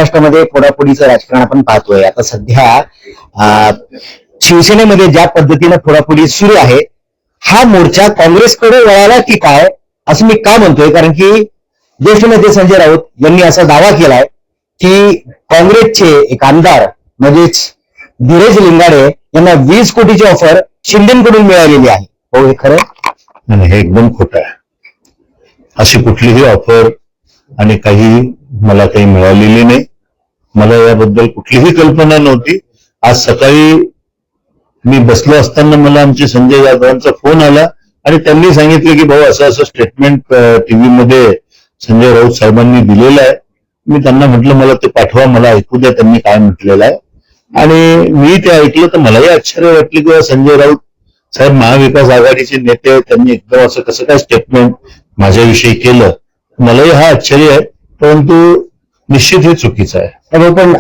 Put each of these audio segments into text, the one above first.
महाराष्ट्रामध्ये फोडाफोडीचं राजकारण आपण पाहतोय. आता सध्या शिवसेनेमध्ये ज्या पद्धतीनं फोडाफोडी सुरू आहे, हा मोर्चा काँग्रेसकडे वळाला की काय असं मी का म्हणतोय, कारण की ज्येष्ठ नेते संजय राऊत यांनी असा दावा केलाय की काँग्रेसचे एक आमदार म्हणजेच धीरज लिंगाडे यांना 20 कोटीची ऑफर शिंदेकडून मिळालेली आहे. हो, हे खरं? नाही, हे एकदम खोटं आहे. अशी कुठलीही ऑफर आणि मला काही मिळालेली नाही. मला याबद्दल कुठलीही कल्पना नव्हती. आज सकाळी मी बसलो असताना मला आमचे संजय जाधवांचा फोन आला आणि त्यांनी सांगितलं की भाऊ असं असं स्टेटमेंट टीव्ही मध्ये संजय राऊत साहेबांनी दिलेलं आहे. मी त्यांना म्हटलं मला ते पाठवा, मला ऐकू द्या त्यांनी काय म्हटलेलं आहे. आणि मी ते ऐकलं तर मलाही आश्चर्य वाटले की संजय राऊत साहेब महाविकास आघाडीचे नेते, त्यांनी एकदम असं कसं काय स्टेटमेंट माझ्याविषयी केलं. मलाही हा आश्चर्य आहे, परंतु निश्चित हे चुकीचं आहे. पण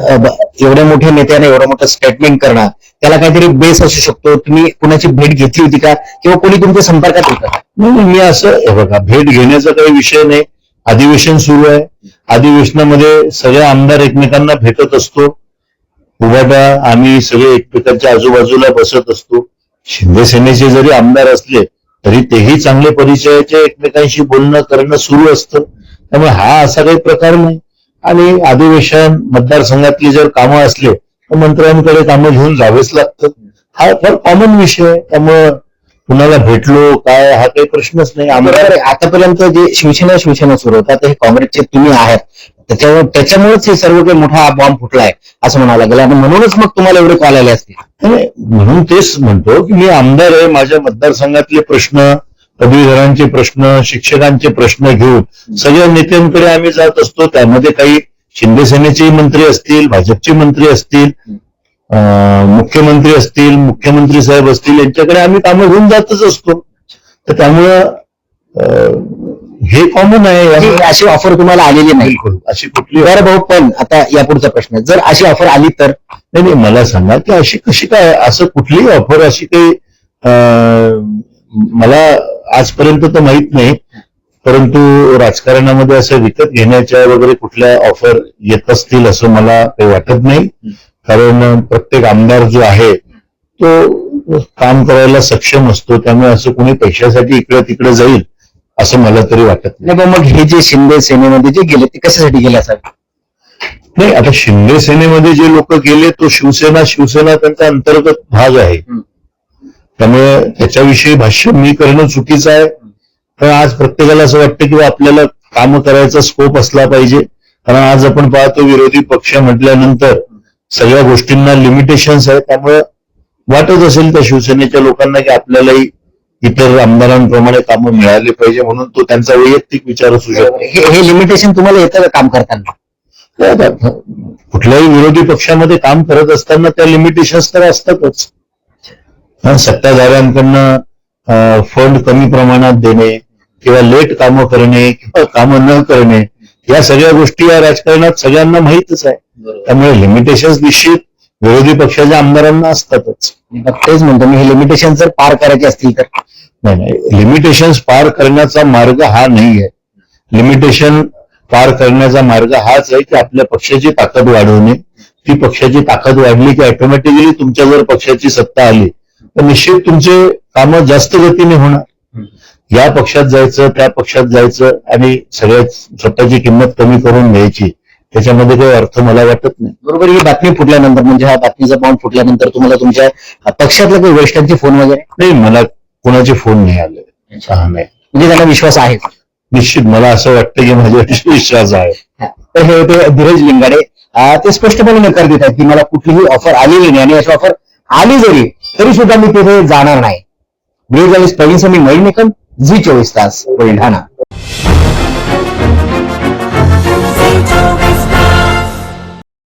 एवढ्या मोठ्या नेत्याने एवढं मोठं स्टेटमेंट करणं, त्याला काहीतरी बेस असू शकतो. तुम्ही कुणाची भेट घेतली होती का, किंवा कोणी तुमच्या संपर्कात होतं? नाही, मी असं बघा, भेट घेण्याचा काही विषय नाही. अधिवेशन सुरू आहे, अधिवेशनामध्ये सगळे आमदार एकमेकांना भेटत असतो. उभाटा आम्ही सगळे एकमेकांच्या आजूबाजूला बसत असतो. शिंदे सेनेचे जरी आमदार असले तरी तेही चांगले परिचयाचे एकमेकांशी बोलणं करणं सुरू असतं. त्यामुळे हा असा काही प्रकार नाही. आणि अधिवेशन मतदारसंघातली जर कामं असले तर मंत्र्यांकडे कामं घेऊन जावेच लागतं. हा फार कॉमन विषय आहे. त्यामुळं कुणाला भेटलो काय हा काही प्रश्नच नाही. आमदार आतापर्यंत जे शिवसेना सुरू होता, हे काँग्रेसचे तुम्ही आहात, त्याच्यामुळेच हे सर्व काही मोठा बॉम्ब फुटलाय असं म्हणावं लागेल. आणि म्हणूनच मग तुम्हाला एवढे कॉल आले असतील. म्हणून तेच म्हणतो की मी आमदार आहे. माझ्या मतदारसंघातले प्रश्न, पदवीधरांचे प्रश्न, शिक्षकांचे प्रश्न घेऊन सगळ्या नेत्यांकडे आम्ही जात असतो. त्यामध्ये काही शिंदे सेनेचे मंत्री असतील, भाजपचे मंत्री असतील, मुख्यमंत्री असतील, मुख्यमंत्री साहेब असतील, यांच्याकडे आम्ही कामं घेऊन जातच असतो. तर त्यामुळं हे कॉमन आहे. अशी ऑफर तुम्हाला आलेली नाही? बिलकुल अशी कुठली. बरं भाऊ, पण आता यापुढचा प्रश्न, जर अशी ऑफर आली तर? नाही, मला सांगा की अशी कशी काय, असं कुठलीही ऑफर अशी काही मला आजपर्यंत तर माहित नाही. परंतु राजकारणामध्ये असं विकत घेण्याच्या वगैरे कुठल्या ऑफर येत असतील असं मला काही वाटत नाही. कारण प्रत्येक आमदार जो आहे तो काम करायला सक्षम असतो. त्यामुळे असं कोणी पैशासाठी इकडे तिकडे जाईल असं मला तरी वाटत नाही. मग हे जे शिंदे सेनेमध्ये जे गेले ते कशासाठी गेले असावे? नाही, आता शिंदे सेनेमध्ये जे लोक गेले तो शिवसेना त्यांचा अंतर्गत भाग आहे. त्यामुळे त्याच्याविषयी भाष्य मी करणं चुकीचं आहे. पण आज प्रत्येकाला असं वाटतं की आपल्याला काम करायचा स्कोप असला पाहिजे. कारण आज आपण पाहतो विरोधी पक्ष म्हटल्यानंतर सगळ्या गोष्टींना लिमिटेशन्स आहेत. त्यामुळे वाटत असेल त्या शिवसेनेच्या लोकांना की आपल्यालाही इतर आमदारांप्रमाणे कामं मिळाली पाहिजे, म्हणून तो त्यांचा वैयक्तिक विचार असू शकतो. हे लिमिटेशन तुम्हाला येतं का काम करताना? कुठल्याही विरोधी पक्षामध्ये काम करत असताना त्या लिमिटेशन्स तर असतातच. सत्ताधाऱ्यांकडनं फंड कमी प्रमाणात देणे किंवा लेट कामं करणे किंवा कामं न करणे, या सगळ्या गोष्टी या राजकारणात सगळ्यांना माहीतच आहे. त्यामुळे लिमिटेशन्स निश्चित विरोधी पक्षाच्या आमदारांना असतातच. तेच म्हणतो मी, हे लिमिटेशन जर पार करायचे असतील तर? नाही, लिमिटेशन्स पार करण्याचा मार्ग हा नाही आहे. लिमिटेशन पार करण्याचा मार्ग हाच आहे की आपल्या पक्षाची ताकद वाढवणे. ती पक्षाची ताकद वाढली की ऑटोमॅटिकली तुमच्या जर पक्षाची सत्ता आली तर निश्चित तुमचे कामं जास्त गतीने होणार. या पक्षात जायचं त्या पक्षात जायचं आणि सगळ्यात स्वतःची किंमत कमी करून घ्यायची, त्याच्यामध्ये काही अर्थ मला वाटत नाही. बरोबर. ही बातमी फुटल्यानंतर, म्हणजे हा बातमीचा बॉम्ब फुटल्यानंतर तुम्हाला तुमच्या पक्षातल्या काही वरिष्ठांचे फोन वगैरे? नाही, मला कोणाचे फोन नाही आले. नाही, म्हणजे त्यांना विश्वास आहे? निश्चित मला असं वाटतं की माझ्यावर विश्वास आहे. तर हे होते धीरज लिंगाडे. ते स्पष्टपणे नकार देत आहेत की मला कुठलीही ऑफर आलेली नाही, आणि अशी ऑफर आली जरी तरी सुद्धा मी तिथे जाणार नाही. प्रवीण समी, मयूर निकम, झी 24 तास, बुलढाणा.